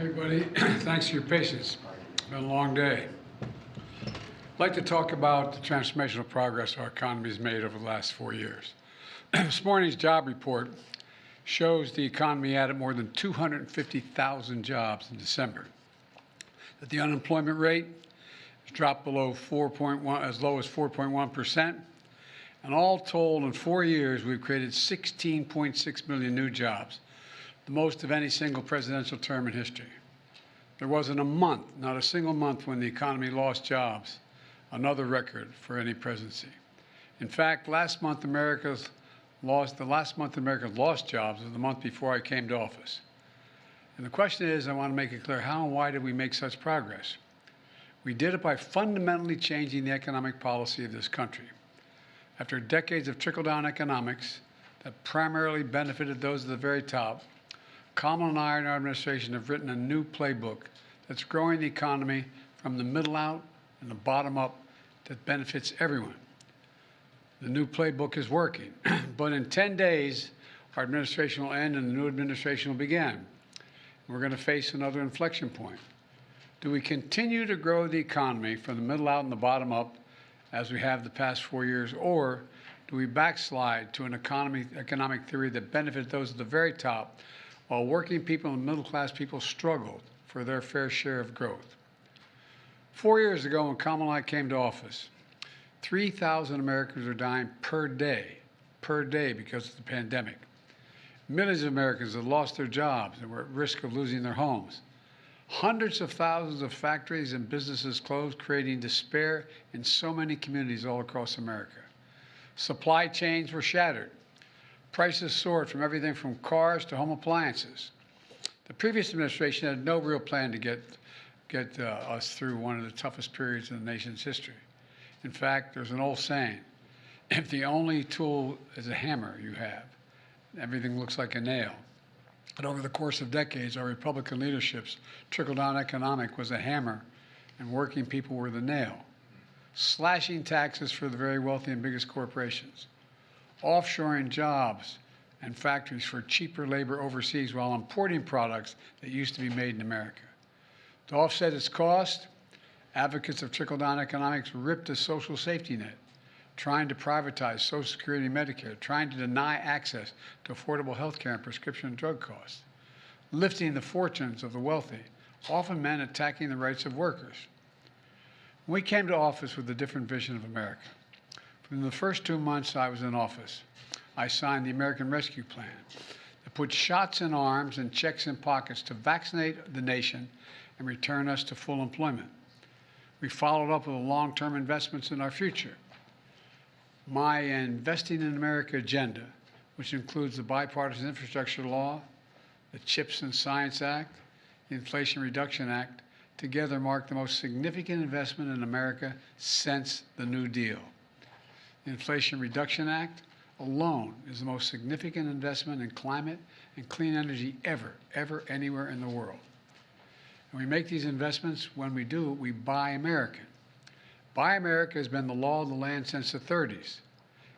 Everybody, thanks for your patience. It's been a long day. I'd like to talk about the transformational progress our economy has made over the last 4 years. This morning's job report shows the economy added more than 250,000 jobs in December. That the unemployment rate has dropped below 4.1, as low as 4.1%. And all told, in 4 years, we've created 16.6 million new jobs, the most of any single presidential term in history. There wasn't a month, not a single month, when the economy lost jobs, another record for any presidency. In fact, the last month America lost jobs was the month before I came to office. And the question is, I want to make it clear, how and why did we make such progress? We did it by fundamentally changing the economic policy of this country. After decades of trickle-down economics that primarily benefited those at the very top, Kamala and I and our administration have written a new playbook that's growing the economy from the middle out and the bottom up that benefits everyone. The new playbook is working, but in 10 days, our administration will end and the new administration will begin. We're going to face another inflection point. Do we continue to grow the economy from the middle out and the bottom up as we have the past 4 years, or do we backslide to an economic theory that benefits those at the very top while working people and middle-class people struggled for their fair share of growth? 4 years ago, when Kamala and I came to office, 3,000 Americans are dying per day because of the pandemic. Millions of Americans have lost their jobs and were at risk of losing their homes. Hundreds of thousands of factories and businesses closed, creating despair in so many communities all across America. Supply chains were shattered. Prices soared from everything from cars to home appliances. The previous administration had no real plan to get us through one of the toughest periods in the nation's history. In fact, there's an old saying, if the only tool is a hammer you have, everything looks like a nail. And over the course of decades, our Republican leadership's trickle-down economic was a hammer and working people were the nail. Slashing taxes for the very wealthy and biggest corporations. Offshoring jobs and factories for cheaper labor overseas while importing products that used to be made in America. To offset its cost, advocates of trickle-down economics ripped a social safety net, trying to privatize Social Security and Medicare, trying to deny access to affordable health care and prescription drug costs, lifting the fortunes of the wealthy, often meant attacking the rights of workers. We came to office with a different vision of America. From the first 2 months I was in office, I signed the American Rescue Plan that put shots in arms and checks in pockets to vaccinate the nation and return us to full employment. We followed up with long-term investments in our future. My Investing in America agenda, which includes the Bipartisan Infrastructure Law, the CHIPS and Science Act, the Inflation Reduction Act, together mark the most significant investment in America since the New Deal. The Inflation Reduction Act alone is the most significant investment in climate and clean energy ever, anywhere in the world. And we make these investments. When we do it, we buy American. Buy America has been the law of the land since the 30s.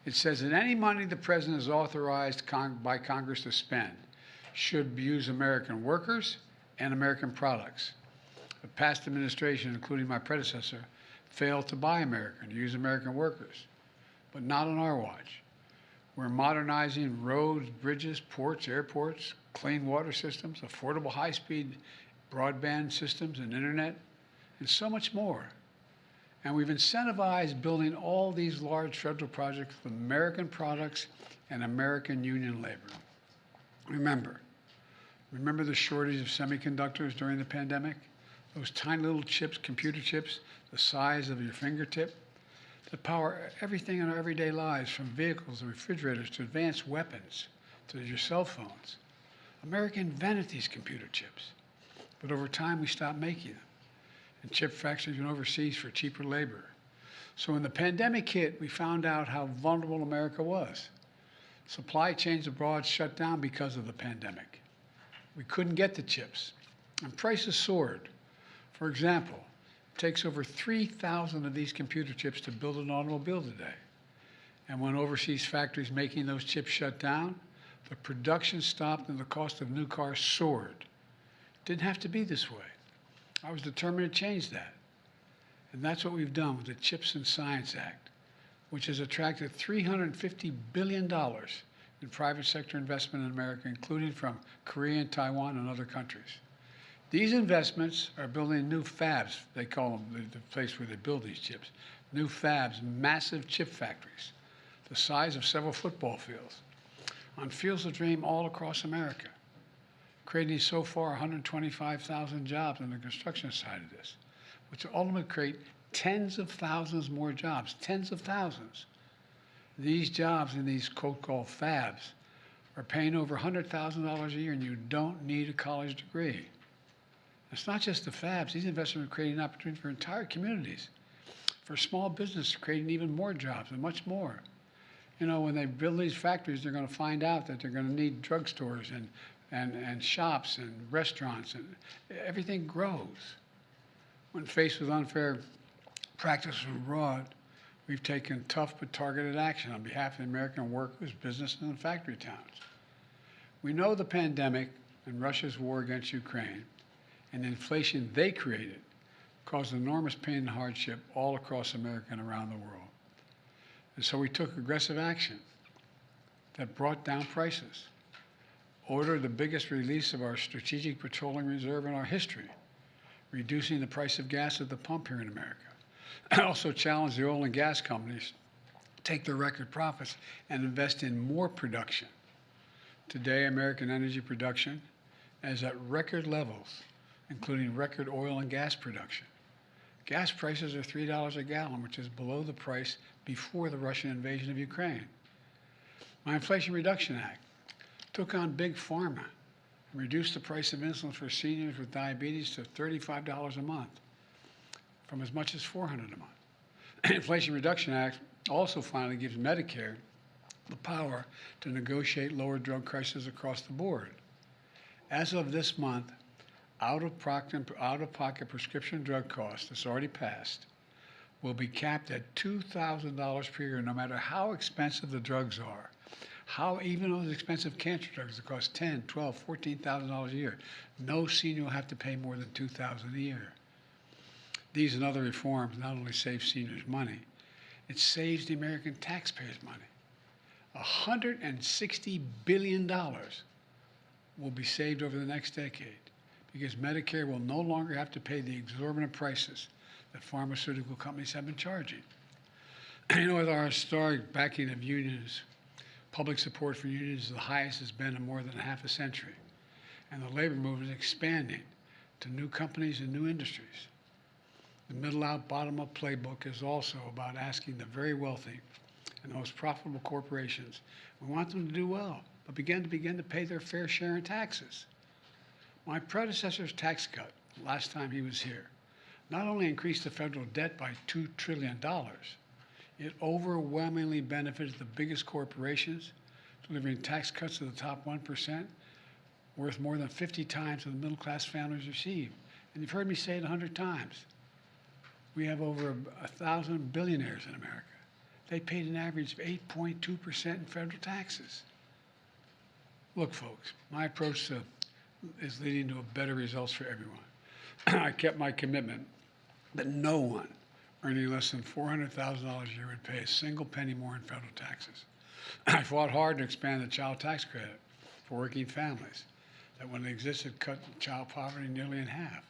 It says that any money the president is authorized by Congress to spend should use American workers and American products. The past administration, including my predecessor, failed to buy American, to use American workers, but not on our watch. We're modernizing roads, bridges, ports, airports, clean water systems, affordable high-speed broadband systems and internet, and so much more. And we've incentivized building all these large federal projects with American products and American union labor. Remember the shortage of semiconductors during the pandemic? Those tiny little chips, computer chips, the size of your fingertip, that power everything in our everyday lives, from vehicles and refrigerators to advanced weapons to your cell phones. America invented these computer chips, but over time we stopped making them. And chip factories went overseas for cheaper labor. So when the pandemic hit, we found out how vulnerable America was. Supply chains abroad shut down because of the pandemic. We couldn't get the chips, and prices soared. For example, it takes over 3,000 of these computer chips to build an automobile today. And when overseas factories making those chips shut down, the production stopped and the cost of new cars soared. Didn't have to be this way. I was determined to change that. And that's what we've done with the CHIPS and Science Act, which has attracted $350 billion in private sector investment in America, including from Korea and Taiwan and other countries. These investments are building new fabs, they call them the place where they build these chips, new fabs, massive chip factories, the size of several football fields, on fields of dream all across America, creating so far 125,000 jobs on the construction side of this, which will ultimately create tens of thousands more jobs, tens of thousands. These jobs in these called fabs are paying over $100,000 a year, and you don't need a college degree. It's not just the fabs. These investments are creating opportunities for entire communities, for small business, creating even more jobs and much more. You know, when they build these factories, they're going to find out that they're going to need drugstores and shops and restaurants, and everything grows. When faced with unfair practices abroad, we've taken tough but targeted action on behalf of the American workers, businesses, and factory towns. We know the pandemic and Russia's war against Ukraine and the inflation they created caused enormous pain and hardship all across America and around the world. And so we took aggressive action that brought down prices, ordered the biggest release of our strategic petroleum reserve in our history, reducing the price of gas at the pump here in America. I also challenged the oil and gas companies to take their record profits and invest in more production. Today, American energy production is at record levels, including record oil and gas production. Gas prices are $3 a gallon, which is below the price before the Russian invasion of Ukraine. My Inflation Reduction Act took on Big Pharma and reduced the price of insulin for seniors with diabetes to $35 a month, from as much as $400 a month. Inflation Reduction Act also finally gives Medicare the power to negotiate lower drug prices across the board. As of this month, out-of-pocket prescription drug costs that's already passed will be capped at $2,000 per year, no matter how expensive the drugs are. Even those expensive cancer drugs that cost $10,000, $12,000, $14,000 a year, no senior will have to pay more than $2,000 a year. These and other reforms not only save seniors money, it saves the American taxpayers money. $160 billion will be saved over the next decade because Medicare will no longer have to pay the exorbitant prices that pharmaceutical companies have been charging. You know, with our historic backing of unions, public support for unions is the highest it's been in more than half a century. And the labor movement is expanding to new companies and new industries. The middle-out, bottom-up playbook is also about asking the very wealthy and the most profitable corporations, we want them to do well, but begin to pay their fair share in taxes. My predecessor's tax cut, last time he was here, not only increased the federal debt by $2 trillion, it overwhelmingly benefited the biggest corporations, delivering tax cuts to the top 1%, worth more than 50 times what the middle-class families receive. And you've heard me say it 100 times. We have over 1,000 billionaires in America. They paid an average of 8.2% in federal taxes. Look, folks, my approach is leading to better results for everyone. I kept my commitment that no one earning less than $400,000 a year would pay a single penny more in federal taxes. I fought hard to expand the child tax credit for working families that, when it existed, cut child poverty nearly in half.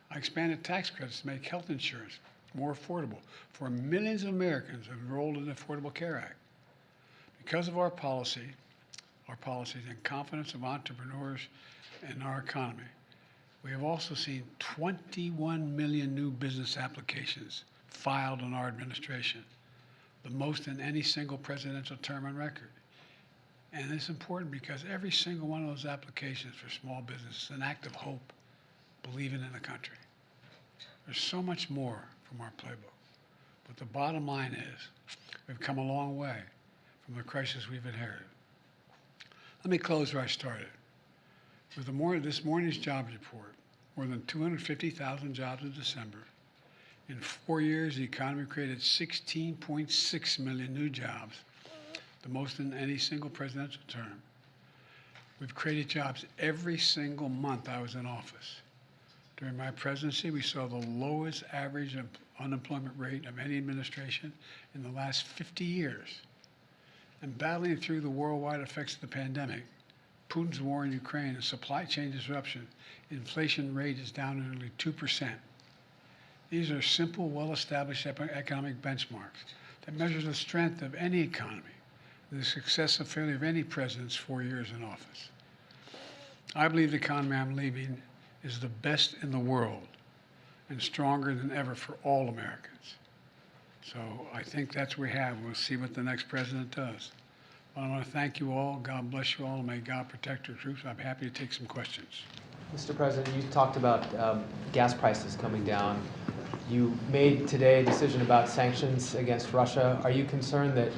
I expanded tax credits to make health insurance more affordable for millions of Americans enrolled in the Affordable Care Act. Because of our policies and confidence of entrepreneurs in our economy, we have also seen 21 million new business applications filed in our administration, the most in any single presidential term on record. And it's important because every single one of those applications for small business is an act of hope, believing in the country. There's so much more from our playbook. But the bottom line is we've come a long way from the crisis we've inherited. Let me close where I started. With this morning's jobs report, more than 250,000 jobs in December. In 4 years, the economy created 16.6 million new jobs, the most in any single presidential term. We've created jobs every single month I was in office. During my presidency, we saw the lowest average unemployment rate of any administration in the last 50 years. And battling through the worldwide effects of the pandemic, Putin's war in Ukraine, and supply chain disruption, inflation rate is down to nearly 2%. These are simple, well-established economic benchmarks that measure the strength of any economy, the success or failure of any president's 4 years in office. I believe the economy I'm leaving is the best in the world and stronger than ever for all Americans. So I think that's what we have. We'll see what the next president does. But I want to thank you all. God bless you all, and may God protect our troops. I'm happy to take some questions. Mr. President, you talked about gas prices coming down. You made today a decision about sanctions against Russia. Are you concerned that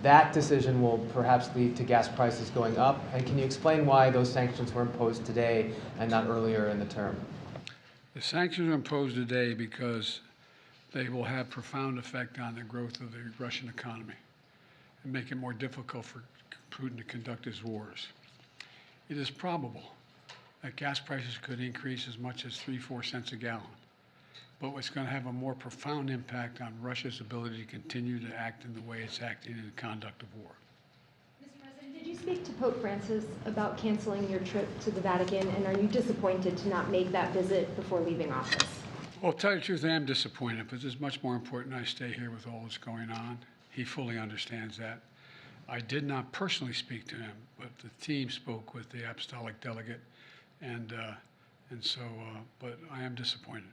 that decision will perhaps lead to gas prices going up? And can you explain why those sanctions were imposed today and not earlier in the term? The sanctions are imposed today because they will have profound effect on the growth of the Russian economy and make it more difficult for Putin to conduct his wars. It is probable that gas prices could increase as much as 3-4 cents a gallon. But what's going to have a more profound impact on Russia's ability to continue to act in the way it's acting in the conduct of war. Mr. President, did you speak to Pope Francis about canceling your trip to the Vatican, and are you disappointed to not make that visit before leaving office? Well, to tell you the truth, I am disappointed, but it's much more important I stay here with all that's going on. He fully understands that. I did not personally speak to him, but the team spoke with the apostolic delegate, but I am disappointed.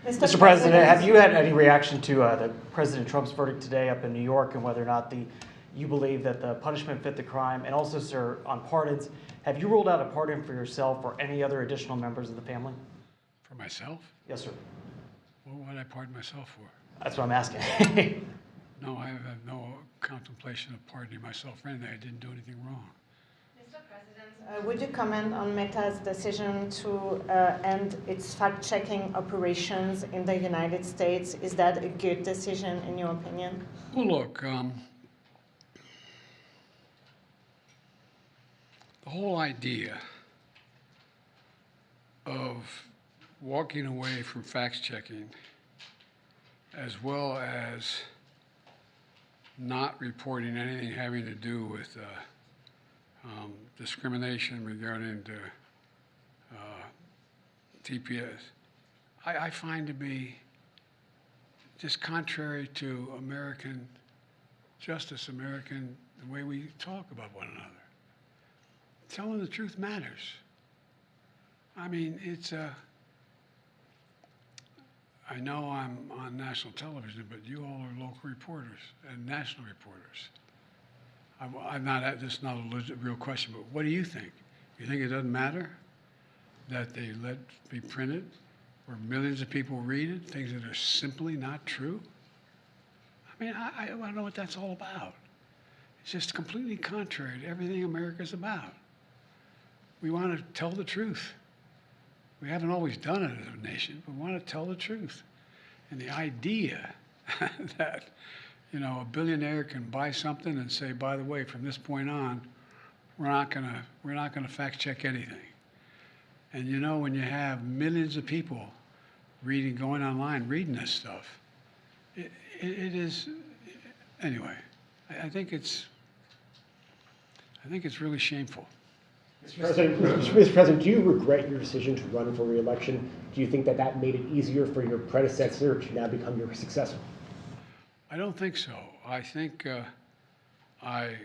Mr. President, have you had any reaction to the President Trump's verdict today up in New York, and whether or not you believe that the punishment fit the crime? And also, sir, on pardons, have you ruled out a pardon for yourself or any other additional members of the family? For myself? Yes, sir. What would I pardon myself for? That's what I'm asking. No, I have no contemplation of pardoning myself for anything. I didn't do anything wrong. Mr. President, would you comment on Meta's decision to end its fact-checking operations in the United States? Is that a good decision, in your opinion? Well, look, the whole idea of walking away from fact-checking, as well as not reporting anything having to do with discrimination regarding TPS, I find to be just contrary to American justice, the way we talk about one another. Telling the truth matters. I mean, I know I'm on national television, but you all are local reporters and national reporters. I'm not, this is not a real question, but what do you think? You think it doesn't matter that they let be printed, where millions of people read it, things that are simply not true? I mean, I don't know what that's all about. It's just completely contrary to everything America's about. We want to tell the truth. We haven't always done it as a nation, but we want to tell the truth. And the idea that, a billionaire can buy something and say, by the way, from this point on, we're not gonna fact check anything. And when you have millions of people going online, reading this stuff, it is, anyway, I think it's really shameful. Mr. President, do you regret your decision to run for re-election? Do you think that made it easier for your predecessor to now become your successor? I don't think so. I think I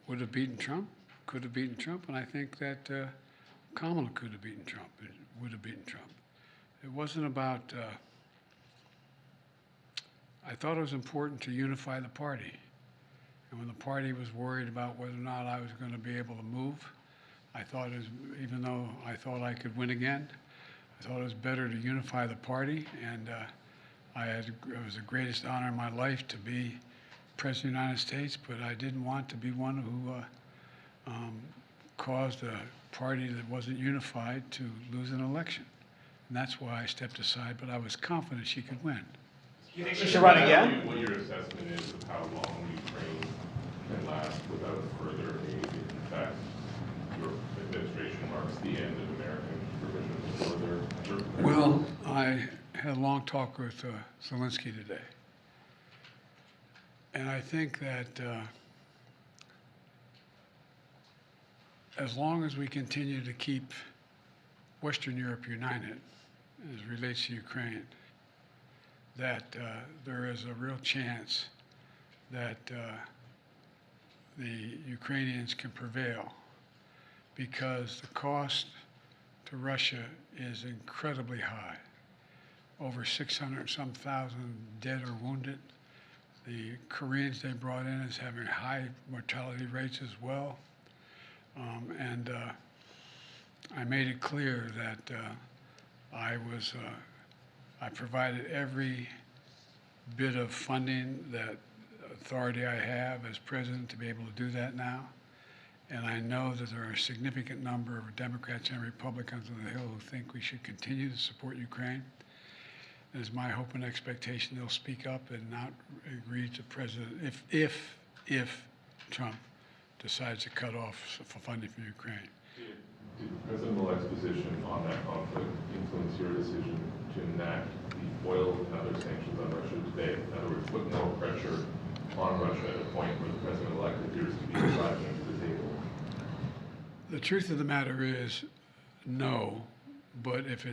would have beaten Trump, could have beaten Trump, and I think that Kamala could have beaten Trump, would have beaten Trump. It wasn't about, I thought it was important to unify the party. And when the party was worried about whether or not I was going to be able to move, I thought even though I thought I could win again, I thought it was better to unify the party, and it was the greatest honor in my life to be President of the United States, but I didn't want to be one who caused a party that wasn't unified to lose an election. And that's why I stepped aside, but I was confident she could win. You think she should run again? What your assessment is of how long Ukraine can last without further aid? In fact, your marks the end of American provisions for their. Well, I had a long talk with Zelensky today. And I think that as long as we continue to keep Western Europe united as it relates to Ukraine, that there is a real chance that the Ukrainians can prevail, because the cost to Russia is incredibly high. Over 600 some thousand dead or wounded. The Koreans they brought in is having high mortality rates as well. And I made it clear that I provided every bit of funding that authority I have as president to be able to do that now. And I know that there are a significant number of Democrats and Republicans on the Hill who think we should continue to support Ukraine. It is my hope and expectation they'll speak up and not agree to President if Trump decides to cut off funding for Ukraine. Did President-elect's position on that conflict influence your decision to enact the oil and other sanctions on Russia today? In other words, put more pressure on Russia at a point where the President-elect appears to be driving to the table? The truth of the matter is, no. But if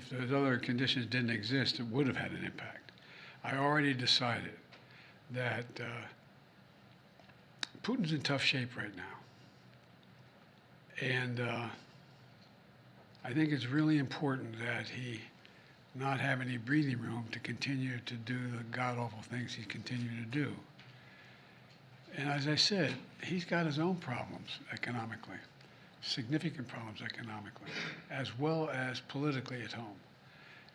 those other conditions didn't exist, it would have had an impact. I already decided that Putin's in tough shape right now. And I think it's really important that he not have any breathing room to continue to do the god-awful things he's continuing to do. And as I said, he's got his own problems economically. Significant problems economically, as well as politically at home.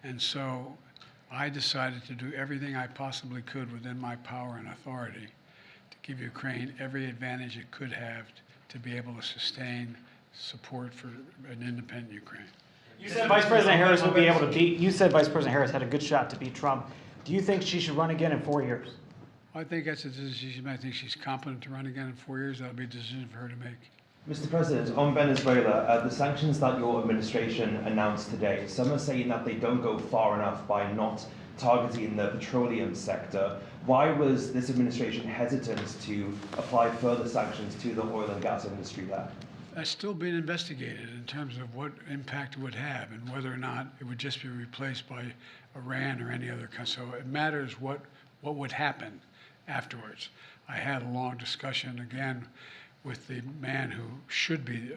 And so I decided to do everything I possibly could within my power and authority to give Ukraine every advantage it could have to be able to sustain support for an independent Ukraine. You said Vice President Harris will be able to beat, you said Vice President Harris had a good shot to beat Trump. Do you think she should run again in 4 years? I think that's a decision. I think she's competent to run again in 4 years. That'll be a decision for her to make. Mr. President, on Venezuela, the sanctions that your administration announced today, some are saying that they don't go far enough by not targeting the petroleum sector. Why was this administration hesitant to apply further sanctions to the oil and gas industry there? That's still being investigated in terms of what impact it would have and whether or not it would just be replaced by Iran or any other country. So it matters what would happen afterwards. I had a long discussion again with the man who should be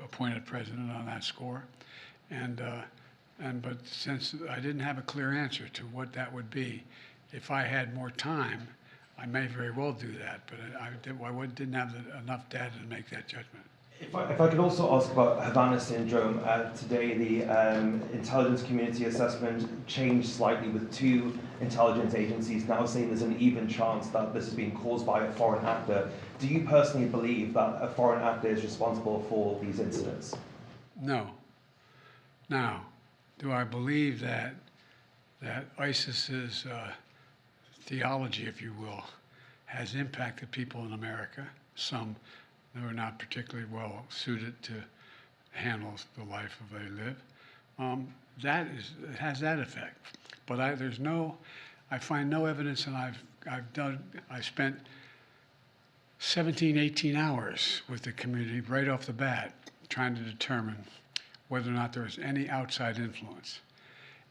appointed president on that score. But since I didn't have a clear answer to what that would be, if I had more time, I may very well do that, but I didn't have enough data to make that judgment. If I could also ask about Havana syndrome. Today, the intelligence community assessment changed slightly, with 2 intelligence agencies now saying there's an even chance that this is being caused by a foreign actor. Do you personally believe that a foreign actor is responsible for these incidents? No. Now, do I believe that ISIS's theology, if you will, has impacted people in America? Some who are not particularly well suited to handle the life they live. It has that effect. But I find no evidence, and I spent 17, 18 hours with the community right off the bat trying to determine whether or not there was any outside influence.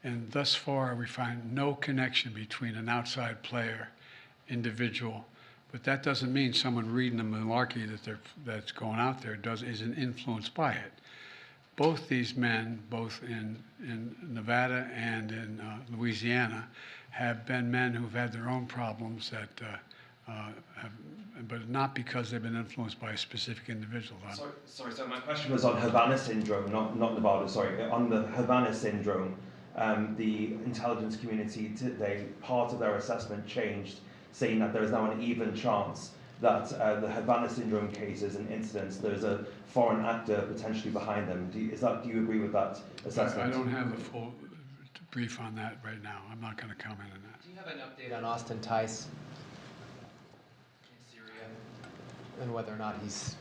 And thus far, we find no connection between an outside player, individual. But that doesn't mean someone reading the malarkey that's going out there isn't influenced by it. Both these men, both in Nevada and in Louisiana, have been men who've had their own problems but not because they've been influenced by a specific individual. Sorry, so my question was on Havana syndrome, not Nevada, sorry. On the Havana syndrome, the intelligence community today, part of their assessment changed, saying that there is now an even chance that the Havana syndrome cases and incidents, there's a foreign actor potentially behind them. Do you agree with that assessment? I don't have the full brief on that right now. I'm not going to comment on that. Do you have an update on Austin Tice in Syria and whether or not he's...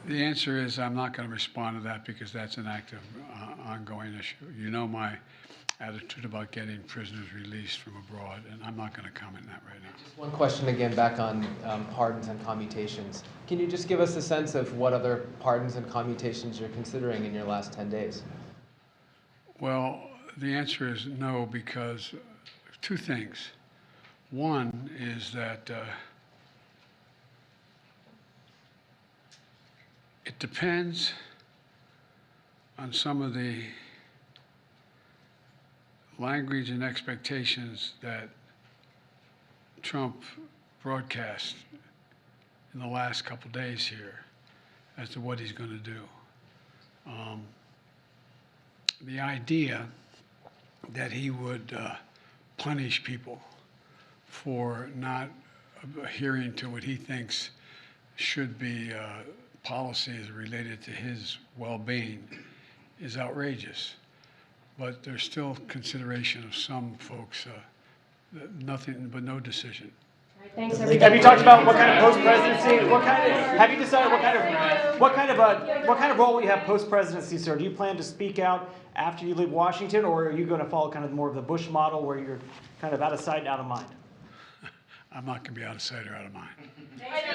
The answer is I'm not going to respond to that because that's an active, ongoing issue. You know my attitude about getting prisoners released from abroad, and I'm not going to comment on that right now. Just one question again back on pardons and commutations. Can you just give us a sense of what other pardons and commutations you're considering in your last 10 days? Well, the answer is no, because two things. One is that it depends on some of the language and expectations that Trump broadcast in the last couple days here as to what he's going to do. The idea that he would punish people for not adhering to what he thinks should be policies related to his well-being is outrageous. But there's still consideration of some folks, nothing but no decision. Thanks, everybody. Have you talked about what kind of post-presidency? Have you decided what kind of role will you have post-presidency, sir? Do you plan to speak out after you leave Washington, or are you going to follow kind of more of the Bush model, where you're kind of out of sight and out of mind? I'm not going to be out of sight or out of mind. Thank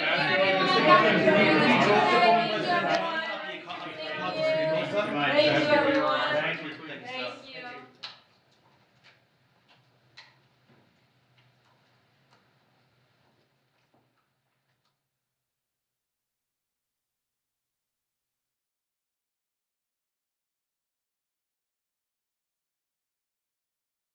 you, everyone.